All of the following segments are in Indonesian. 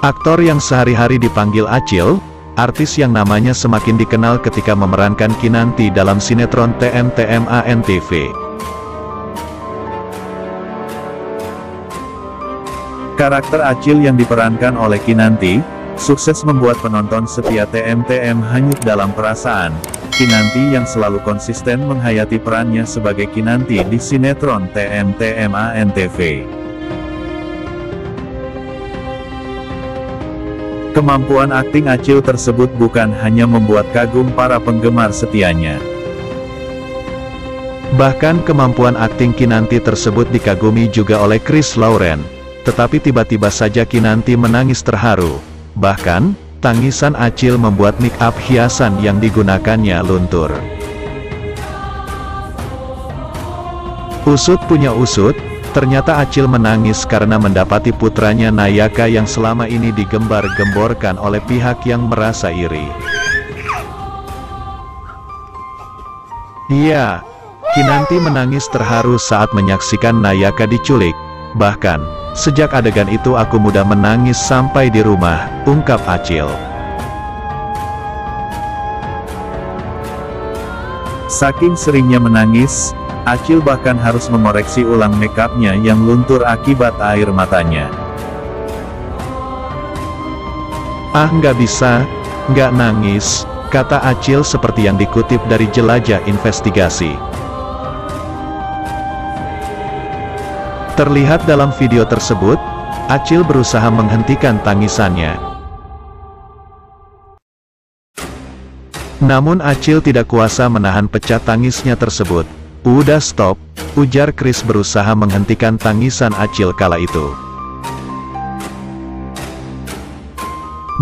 Aktor yang sehari-hari dipanggil Acil, artis yang namanya semakin dikenal ketika memerankan Kinanti dalam sinetron TM-TM ANTV. Karakter Acil yang diperankan oleh Kinanti, sukses membuat penonton setia TM-TM hanyut dalam perasaan. Kinanti yang selalu konsisten menghayati perannya sebagai Kinanti di sinetron TM-TM ANTV. Kemampuan akting Acil tersebut bukan hanya membuat kagum para penggemar setianya. Bahkan kemampuan akting Kinanti tersebut dikagumi juga oleh Chris Lauren. Tetapi tiba-tiba saja Kinanti menangis terharu. Bahkan, tangisan Acil membuat make up hiasan yang digunakannya luntur. Usut punya usut, ternyata Acil menangis karena mendapati putranya Nayaka yang selama ini digembar-gemborkan oleh pihak yang merasa iri. Iya, Kinanti menangis terharu saat menyaksikan Nayaka diculik. Bahkan, sejak adegan itu aku mudah menangis sampai di rumah, ungkap Acil. Saking seringnya menangis, Acil bahkan harus mengoreksi ulang makeupnya yang luntur akibat air matanya. Ah, nggak bisa, nggak nangis, kata Acil seperti yang dikutip dari Jelajah Investigasi. Terlihat dalam video tersebut, Acil berusaha menghentikan tangisannya. Namun Acil tidak kuasa menahan pecah tangisnya tersebut. Udah stop, ujar Chris berusaha menghentikan tangisan Acil kala itu.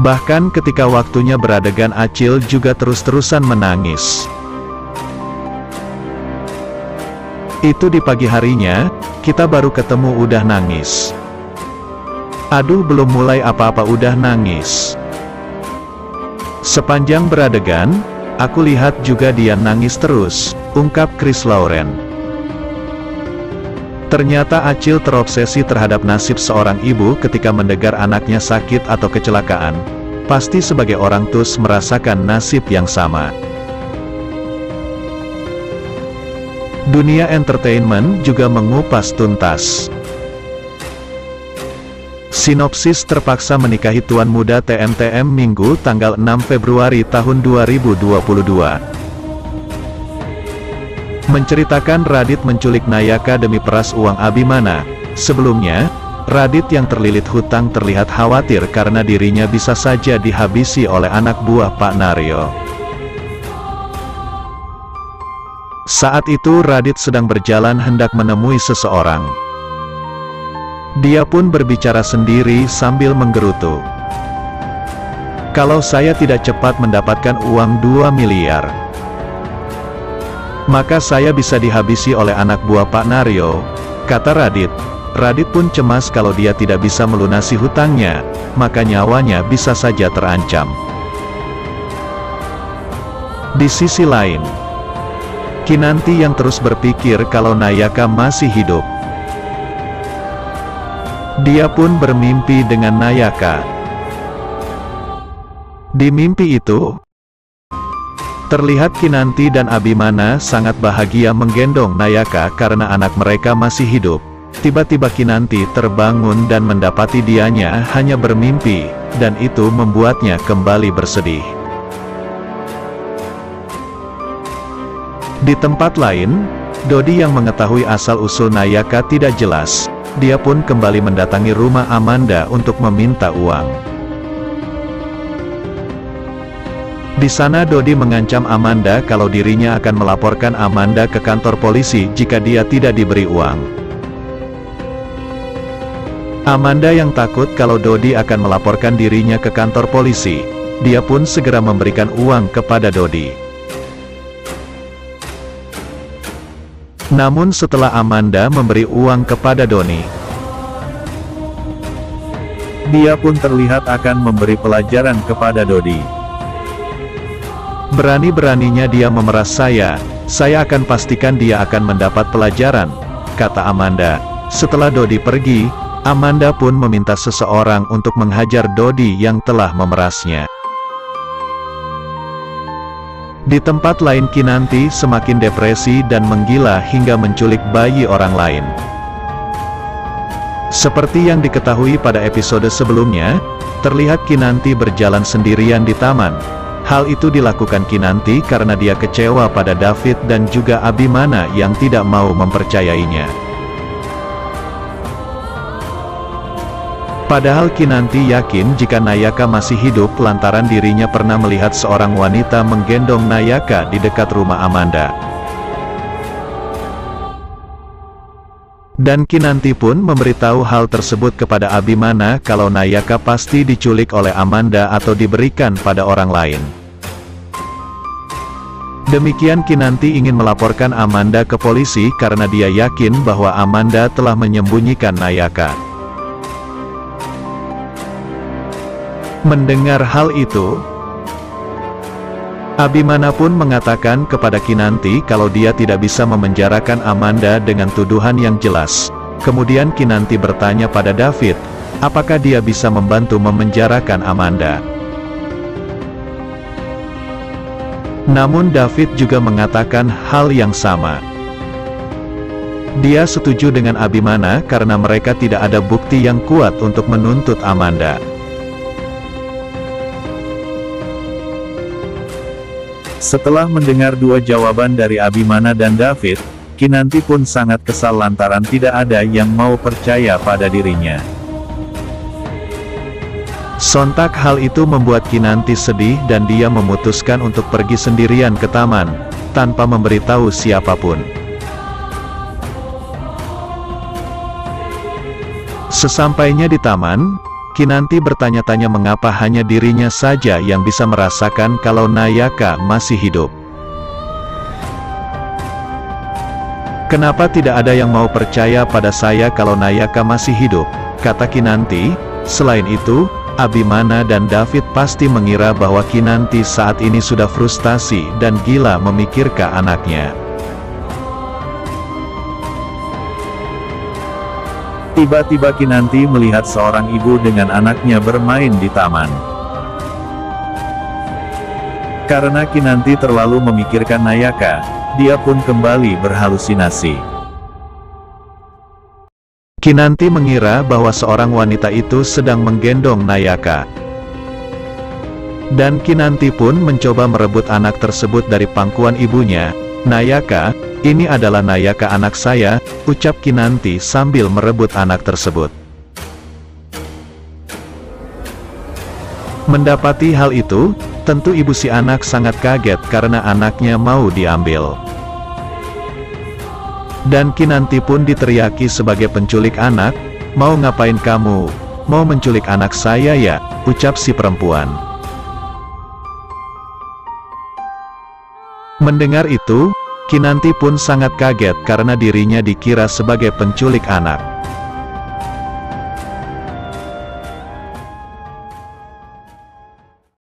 Bahkan ketika waktunya beradegan Acil juga terus-terusan menangis. Itu di pagi harinya, kita baru ketemu udah nangis. Aduh, belum mulai apa-apa udah nangis. Sepanjang beradegan, aku lihat juga dia nangis terus, ungkap Chris Lauren. Ternyata Acil terobsesi terhadap nasib seorang ibu ketika mendengar anaknya sakit atau kecelakaan. Pasti sebagai orang tua merasakan nasib yang sama. Dunia entertainment juga mengupas tuntas. Sinopsis terpaksa menikahi tuan muda TM-TM Minggu tanggal 6 Februari tahun 2022. Menceritakan Radit menculik Nayaka demi peras uang Abimana. Sebelumnya, Radit yang terlilit hutang terlihat khawatir karena dirinya bisa saja dihabisi oleh anak buah Pak Naryo. Saat itu Radit sedang berjalan hendak menemui seseorang. Dia pun berbicara sendiri sambil menggerutu. Kalau saya tidak cepat mendapatkan uang 2 miliar, maka saya bisa dihabisi oleh anak buah Pak Naryo, kata Radit. Radit pun cemas kalau dia tidak bisa melunasi hutangnya, maka nyawanya bisa saja terancam. Di sisi lain, Kinanti yang terus berpikir kalau Nayaka masih hidup. Dia pun bermimpi dengan Nayaka. Di mimpi itu, terlihat Kinanti dan Abimana sangat bahagia menggendong Nayaka karena anak mereka masih hidup. Tiba-tiba Kinanti terbangun dan mendapati dianya hanya bermimpi, dan itu membuatnya kembali bersedih. Di tempat lain, Dodi yang mengetahui asal-usul Nayaka tidak jelas. Dia pun kembali mendatangi rumah Amanda untuk meminta uang. Di sana Dodi mengancam Amanda kalau dirinya akan melaporkan Amanda ke kantor polisi jika dia tidak diberi uang. Amanda yang takut kalau Dodi akan melaporkan dirinya ke kantor polisi, dia pun segera memberikan uang kepada Dodi. Namun setelah Amanda memberi uang kepada Doni, dia pun terlihat akan memberi pelajaran kepada Dodi. Berani-beraninya dia memeras saya akan pastikan dia akan mendapat pelajaran, kata Amanda. Setelah Dodi pergi, Amanda pun meminta seseorang untuk menghajar Dodi yang telah memerasnya. Di tempat lain Kinanti semakin depresi dan menggila hingga menculik bayi orang lain. Seperti yang diketahui pada episode sebelumnya, terlihat Kinanti berjalan sendirian di taman. Hal itu dilakukan Kinanti karena dia kecewa pada David dan juga Abimana yang tidak mau mempercayainya. Padahal Kinanti yakin jika Nayaka masih hidup lantaran dirinya pernah melihat seorang wanita menggendong Nayaka di dekat rumah Amanda. Dan Kinanti pun memberitahu hal tersebut kepada Abimana kalau Nayaka pasti diculik oleh Amanda atau diberikan pada orang lain. Demikian Kinanti ingin melaporkan Amanda ke polisi karena dia yakin bahwa Amanda telah menyembunyikan Nayaka. Mendengar hal itu, Abimana pun mengatakan kepada Kinanti kalau dia tidak bisa memenjarakan Amanda dengan tuduhan yang jelas. Kemudian Kinanti bertanya pada David, apakah dia bisa membantu memenjarakan Amanda. Namun David juga mengatakan hal yang sama. Dia setuju dengan Abimana karena mereka tidak ada bukti yang kuat untuk menuntut Amanda. Setelah mendengar dua jawaban dari Abimana dan David, Kinanti pun sangat kesal lantaran tidak ada yang mau percaya pada dirinya. Sontak hal itu membuat Kinanti sedih dan dia memutuskan untuk pergi sendirian ke taman, tanpa memberitahu siapapun. Sesampainya di taman, Kinanti bertanya-tanya mengapa hanya dirinya saja yang bisa merasakan kalau Nayaka masih hidup. Kenapa tidak ada yang mau percaya pada saya kalau Nayaka masih hidup, kata Kinanti. Selain itu, Abimana dan David pasti mengira bahwa Kinanti saat ini sudah frustasi dan gila memikirkan anaknya. Tiba-tiba Kinanti melihat seorang ibu dengan anaknya bermain di taman. Karena Kinanti terlalu memikirkan Nayaka, dia pun kembali berhalusinasi. Kinanti mengira bahwa seorang wanita itu sedang menggendong Nayaka. Dan Kinanti pun mencoba merebut anak tersebut dari pangkuan ibunya. Nayaka, ini adalah Nayaka anak saya, ucap Kinanti sambil merebut anak tersebut. Mendapati hal itu, tentu ibu si anak sangat kaget karena anaknya mau diambil. Dan Kinanti pun diteriaki sebagai penculik anak, mau ngapain kamu? Mau menculik anak saya ya? Ucap si perempuan. Mendengar itu, Kinanti pun sangat kaget karena dirinya dikira sebagai penculik anak.